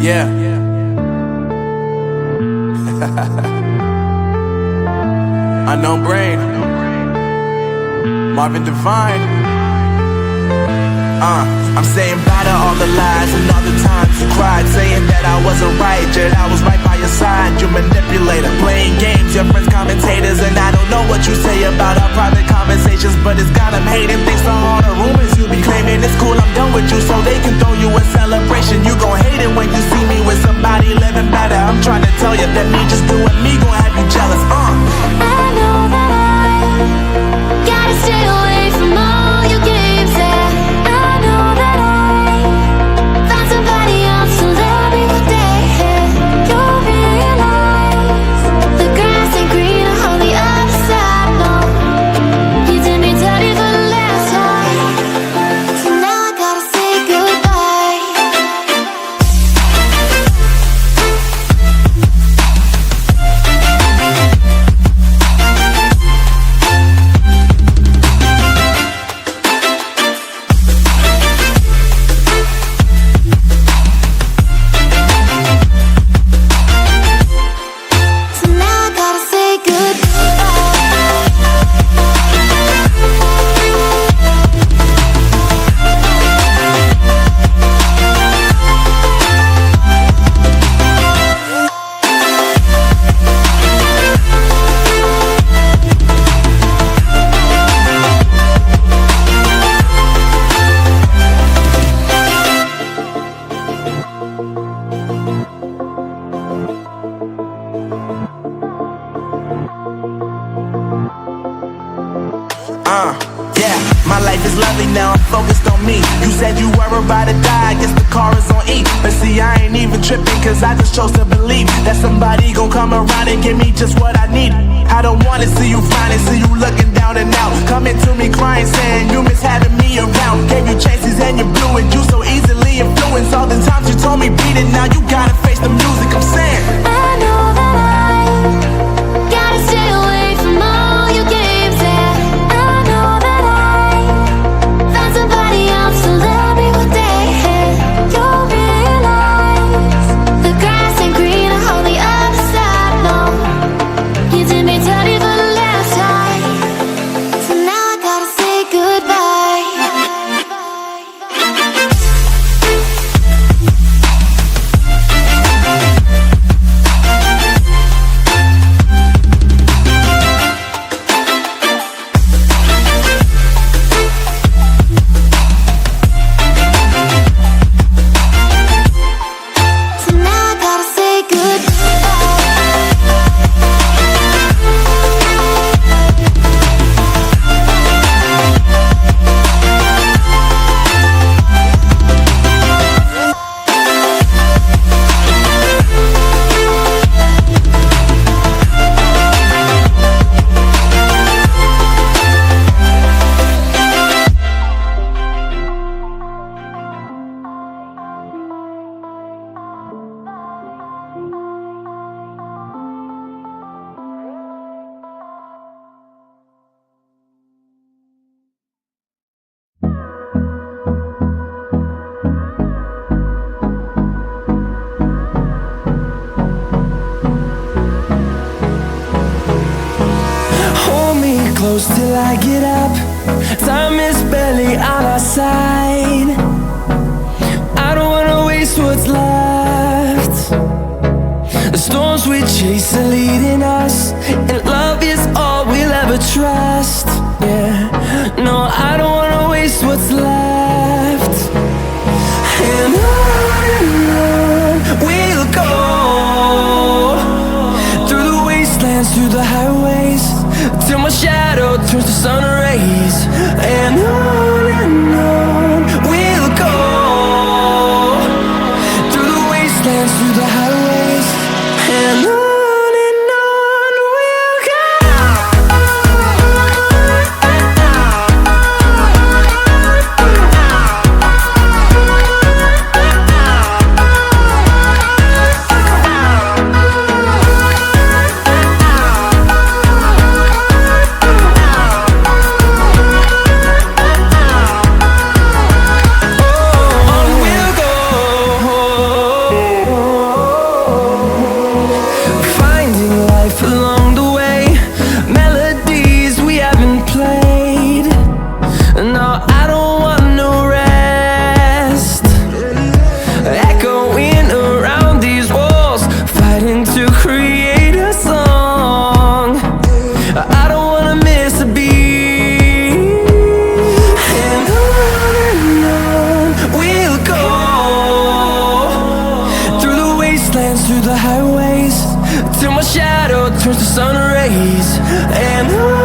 Yeah. Unknown Brain, Marvin Devine. I'm saying bye to all the lies and all the times you cried, saying that I wasn't right, yet I was right by your side. You manipulator, playing games, your friends commentators, and I don't know what you say about our private conversations, but it's got them hating. Thanks to all the rumors you be claiming. It's cool, I'm done with you, so they can throw you a celebration. You gon' hate it when you see me with somebody living better. I'm trying to tell you that me just doing me gon' have you jealous. I know that I gotta stay away from all your games, yeah. I know that I found somebody else to love me one day, yeah. You'll realize the grass ain't greener on the other side, no. You did me dirty for the last time, so now I gotta say goodbye. So now I gotta say Yeah, my life is lovely now, I'm focused on me. You said you were about to die, I guess the car is on E. But see, I ain't even tripping, cause I just chose to believe that somebody gon' come around and give me just what I need. I don't wanna see you finding, see you looking down and out, coming to me crying, saying you miss having me around. Gave you chances and you blew it, you so easily influenced. All the times you told me beat it, now you gotta face the music. I'm saying I know that I gotta stay away from all your games, yeah. I know that I found somebody else to love me one day, yeah. You'll realize the grass ain't greener on the other side, no. You did me dirty for the last time, so now I gotta say goodbye. So now I gotta say goodbye. Hold me close till I get up. Time is barely on our side. I don't wanna waste what's left. The storms we chase are leading us, and love is all we'll ever trust. Yeah, no, I don't wanna waste what's left. And on we'll go, through the wastelands, through the highways, till my shadow turns to sun rays. And on we'll go, through the wastelands, through the highways, and on we'll go. ways, and